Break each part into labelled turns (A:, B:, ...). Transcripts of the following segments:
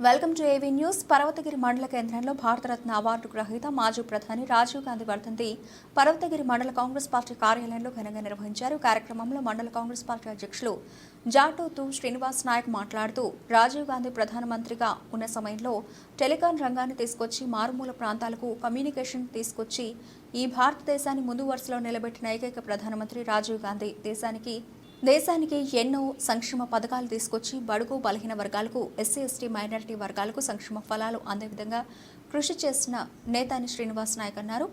A: Welcome to AV news. Parvathagiri మండల కేంద్రంలో Bharat Ratna award గ్రహీత మాజీ ప్రధాని రాజీవ్ గాంధీ వర్ధంతి పర్వతగిరి మండల కాంగ్రెస్ పార్టీ కార్యాలయంలో ఘనంగా నిర్వహించారు. కార్యక్రమంలో మండల కాంగ్రెస్ పార్టీ అధ్యక్షులు జాటోతు శ్రీనివాస్ నాయక్ మాట్లాడుతూ రాజీవ్ గాంధీ ప్రధానమంత్రిగా ఉన్న సమయంలో టెలికాం రంగాన్ని తీసుకొచ్చి మారుమూల ప్రాంతాలకు కమ్యూనికేషన్ తీసుకొచ్చి ఈ భారతదేశాన్ని ముందు వరుసలో నిలబెట్టిన ఏకైక ప్రధానమంత్రి రాజీవ్ గాంధీ. దేశానికి ఎన్నో సంక్షేమ పథకాలు తీసుకొచ్చి బడుగు బలహీన వర్గాలకు, ఎస్సీ ఎస్టీ మైనారిటీ వర్గాలకు సంక్షేమ ఫలాలు అందే విధంగా కృషి చేసిన నేత అని శ్రీనివాస్ నాయక్ అన్నారు.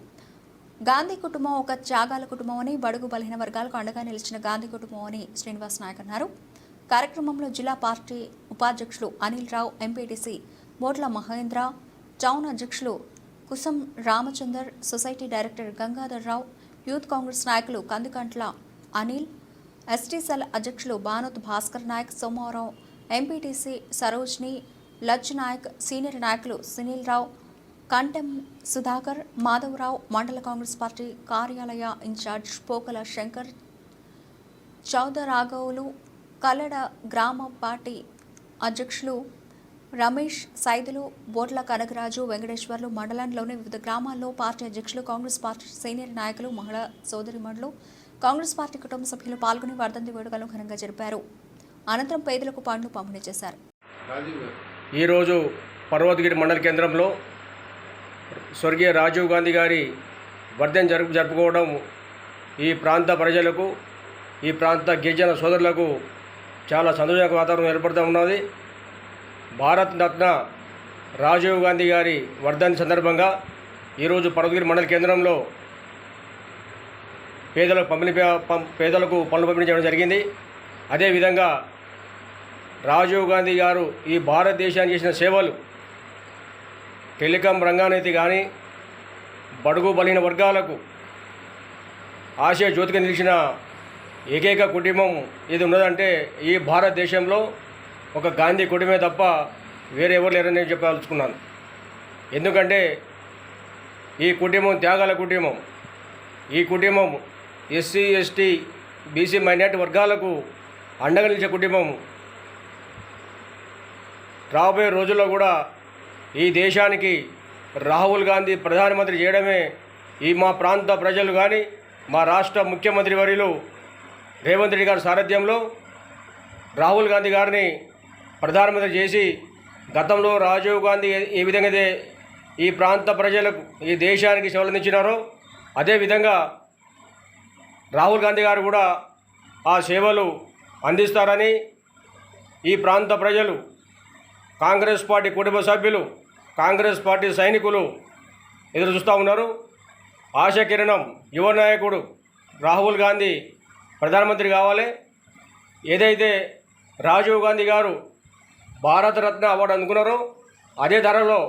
A: గాంధీ కుటుంబం ఒక త్యాగాల కుటుంబం అని, బడుగు బలహీన వర్గాలకు అండగా నిలిచిన గాంధీ కుటుంబం అని శ్రీనివాస్ నాయక్ అన్నారు. కార్యక్రమంలో జిల్లా పార్టీ ఉపాధ్యక్షులు అనిల్ రావు, ఎంపీటీసీ మోట్ల మహేంద్ర, టౌన్ అధ్యక్షులు కుసం రామచందర్, సొసైటీ డైరెక్టర్ గంగాధర్ రావు, యూత్ కాంగ్రెస్ నాయకులు కందికంట్ల అనిల్, ఎస్టీ సెల్ అధ్యక్షులు బానోత్ భాస్కర్ నాయక్, సోమవారం ఎంపీటీసీ సరోజ్ని, లజ్ నాయక్, సీనియర్ నాయకులు సునీల్ రావు, కంటెం సుధాకర్, మాధవరావు, మండల కాంగ్రెస్ పార్టీ కార్యాలయ ఇన్ఛార్జ్ పోకల శంకర్, చౌదరాఘవులు, కల్లడ గ్రామ పార్టీ అధ్యక్షులు రమేష్, సైదులు, బోట్ల కనకరాజు, వెంకటేశ్వర్లు, మండలంలోని వివిధ గ్రామాల్లో పార్టీ అధ్యక్షులు, కాంగ్రెస్ పార్టీ సీనియర్ నాయకులు, మహిళా సోదరిమణులు, కాంగ్రెస్ పార్టీ కుటుంబ సభ్యులు పాల్గొని వర్ధంతి వేడుకలను ఘనంగా జరిపారు. అనంతరం పేదలకు పండ్లు పంపిణీ చేశారు.
B: ఈరోజు పర్వతగిరి మండల కేంద్రంలో స్వర్గీయ రాజీవ్ గాంధీ గారి వర్ధంతి జరుపుకోవడం ఈ ప్రాంత ప్రజలకు, ఈ ప్రాంత గిరిజన సోదరులకు చాలా సంతోషక వాతావరణం ఏర్పడుతూ ఉన్నది. భారత రత్న రాజీవ్ గాంధీ గారి వర్ధంతి సందర్భంగా ఈరోజు పర్వతగిరి మండల కేంద్రంలో పేదలకు పనులు పంపిణీ చేయడం జరిగింది. అదేవిధంగా రాజీవ్ గాంధీ గారు ఈ భారతదేశానికి చేసిన సేవలు, టెలికాం రంగానైతే కానీ బడుగు బలహీన వర్గాలకు ఆశయ జ్యోతిగా నిలిచిన ఏకైక కుటుంబం ఇది ఉన్నదంటే ఈ భారతదేశంలో ఒక గాంధీ కుటుంబమే తప్ప వేరే ఎవరు లేరని నేను చెప్పదలుచుకున్నాను. ఎందుకంటే ఈ కుటుంబం త్యాగాల కుటుంబం. ఈ కుటుంబం ఎస్సీ ఎస్టీ బీసీ మైనారిటీ వర్గాలకు అండగా నిలిచే కుటుంబం. రాబోయే రోజుల్లో కూడా ఈ దేశానికి రాహుల్ గాంధీ ప్రధానమంత్రి చేయడమే ఈ మా ప్రాంత ప్రజలు కానీ, మా రాష్ట్ర ముఖ్యమంత్రి వర్యులు రేవంత్ రెడ్డి గారి సారథ్యంలో రాహుల్ గాంధీ గారిని ప్రధానమంత్రి చేసి, గతంలో రాజీవ్ గాంధీ ఏ విధంగా అయితే ఈ ప్రాంత ప్రజలకు, ఈ దేశానికి సేవలు అందించినారో అదేవిధంగా రాహుల్ గాంధీ గారు కూడా ఆ సేవలు అందిస్తారని ఈ ప్రాంత ప్రజలు, కాంగ్రెస్ పార్టీ కుటుంబ సభ్యులు, కాంగ్రెస్ పార్టీ సైనికులు ఎదురు చూస్తూ ఉన్నారు. ఆశాకిరణం యువ నాయకుడు రాహుల్ గాంధీ ప్రధానమంత్రి కావాలి. ఏదైతే రాజీవ్ గాంధీ గారు భారతరత్న అవార్డు అందుకున్నారో అదే ధరలో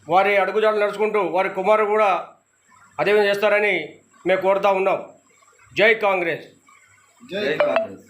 B: వారి అడుగుజాడలు నడుచుకుంటూ వారి కుమారుడు కూడా అదేవిధంగా చేస్తారని మేము కోరుతూ ఉన్నాం. జై కాంగ్రెస్.
C: జై కాంగ్రెస్.